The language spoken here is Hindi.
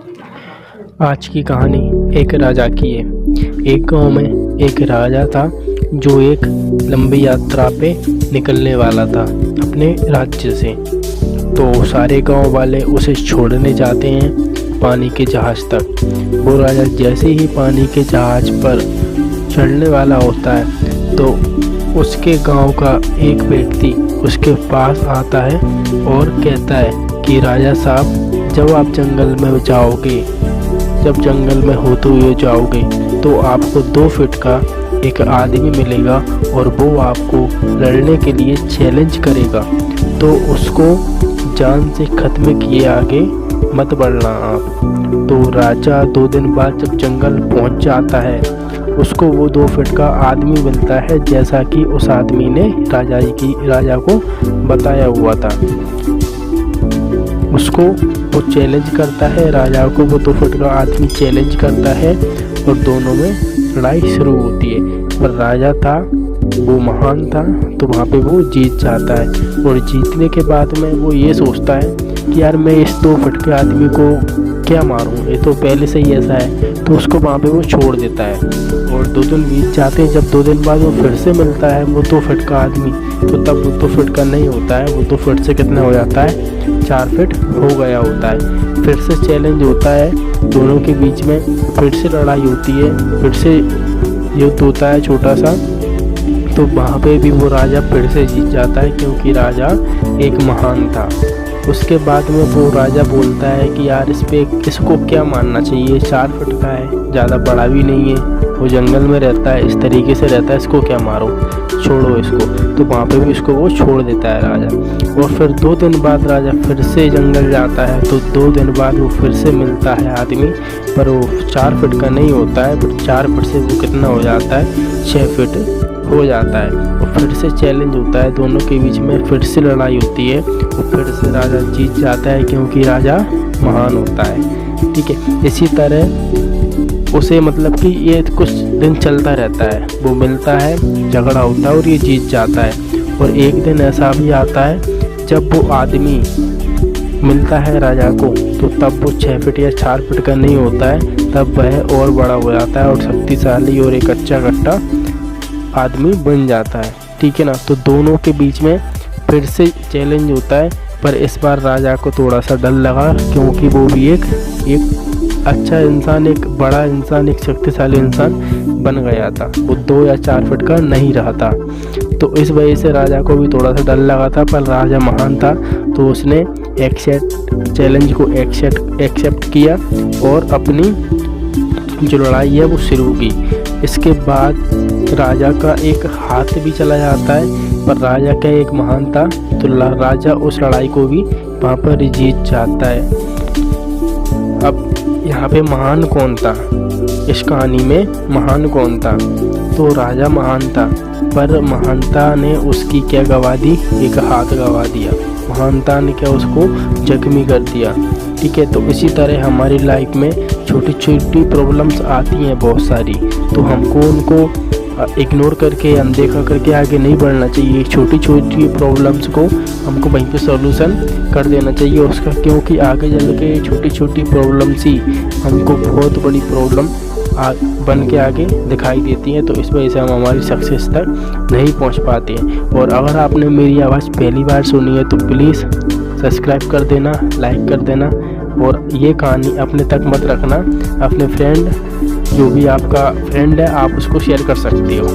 आज की कहानी एक राजा की है। एक गांव में एक राजा था जो एक लंबी यात्रा पे निकलने वाला था अपने राज्य से। तो सारे गांव वाले उसे छोड़ने जाते हैं पानी के जहाज़ तक। वो राजा जैसे ही पानी के जहाज़ पर चढ़ने वाला होता है तो उसके गांव का एक व्यक्ति उसके पास आता है और कहता है कि राजा साहब, जब आप जंगल में जाओगे, जब जंगल में होते हुए जाओगे तो आपको 2 फीट का एक आदमी मिलेगा और वो आपको लड़ने के लिए चैलेंज करेगा। तो उसको जान से ख़त्म किए आगे मत बढ़ना आप। तो राजा 2 दिन बाद जब जंगल पहुंच जाता है, उसको वो 2 फीट का आदमी मिलता है जैसा कि उस आदमी ने राजा को बताया हुआ था। उसको वो चैलेंज करता है, राजा को वो 2 फीट का आदमी चैलेंज करता है और दोनों में लड़ाई शुरू होती है। पर राजा था वो महान था, तो वहाँ पे वो जीत जाता है। और जीतने के बाद में वो ये सोचता है कि यार मैं इस 2 फीट के आदमी को क्या मारूं, ये तो पहले से ही ऐसा है। तो उसको वहाँ पे वो छोड़ देता है और 2 दिन बीत जाते हैं। जब 2 दिन बाद वो फिर से मिलता है वो 2 फीट का आदमी, तो तब वो 2 फीट का नहीं होता है, वो 2 फीट से कितना हो जाता है, 4 फीट हो गया होता है। फिर से चैलेंज होता है दोनों के बीच में, फिर से लड़ाई होती है, फिर से युद्ध होता है छोटा सा। तो वहाँ पे भी वो राजा फिर से जीत जाता है क्योंकि राजा एक महान था। उसके बाद में वो राजा बोलता है कि यार इसको क्या मानना चाहिए, 4 फीट का है, ज़्यादा बड़ा भी नहीं है, वो जंगल में रहता है, इस तरीके से रहता है, इसको क्या मारो, छोड़ो इसको। तो वहाँ पे भी इसको वो छोड़ देता है राजा। और फिर 2 दिन बाद राजा फिर से जंगल जाता है। तो 2 दिन बाद वो फिर से मिलता है आदमी, पर वो 4 फीट का नहीं होता है, पर 4 फीट से वो कितना हो जाता है, 6 फीट हो जाता है। और फिर से चैलेंज होता है दोनों के बीच में, फिर से लड़ाई होती है और फिर से राजा जीत जाता है क्योंकि राजा महान होता है। ठीक है, इसी तरह उसे मतलब कि ये कुछ दिन चलता रहता है। वो मिलता है, झगड़ा होता है और ये जीत जाता है। और एक दिन ऐसा भी आता है जब वो आदमी मिलता है राजा को, तो तब वो 6 फीट या 4 फीट का नहीं होता है, तब वह और बड़ा हो जाता है और शक्तिशाली और एक अच्छा कट्टा आदमी बन जाता है। ठीक है ना। तो दोनों के बीच में फिर से चैलेंज होता है, पर इस बार राजा को थोड़ा सा डर लगा क्योंकि वो भी एक अच्छा इंसान, एक बड़ा इंसान, एक शक्तिशाली इंसान बन गया था। वो 2 या 4 फीट का नहीं रहा था। तो इस वजह से राजा को भी थोड़ा सा डर लगा था, पर राजा महान था तो उसने चैलेंज को एक्सेप्ट किया और अपनी जो लड़ाई है वो शुरू की। इसके बाद राजा का एक हाथ भी चला जाता है, पर राजा का एक महान था तो राजा उस लड़ाई को भी वहाँ पर जीत जाता है। अब यहाँ पे महान कौन था, इस कहानी में महान कौन था? तो राजा महान था, पर महानता ने उसकी क्या गवा दी, एक हाथ गवा दिया। महानता ने क्या उसको जख्मी कर दिया। ठीक है। तो इसी तरह हमारी लाइफ में छोटी छोटी प्रॉब्लम्स आती हैं बहुत सारी, तो हमको उनको इग्नोर करके, अनदेखा करके आगे नहीं बढ़ना चाहिए। छोटी छोटी प्रॉब्लम्स को हमको वहीं पे सॉल्यूशन कर देना चाहिए उसका, क्योंकि आगे चल के छोटी छोटी प्रॉब्लम्स ही हमको बहुत बड़ी प्रॉब्लम बन के आगे दिखाई देती हैं। तो इस वजह से हम हमारी सक्सेस तक नहीं पहुंच पाते हैं। और अगर आपने मेरी आवाज़ पहली बार सुनी है तो प्लीज़ सब्सक्राइब कर देना, लाइक कर देना और ये कहानी अपने तक मत रखना। अपने फ्रेंड, जो भी आपका फ्रेंड है, आप उसको शेयर कर सकते हो।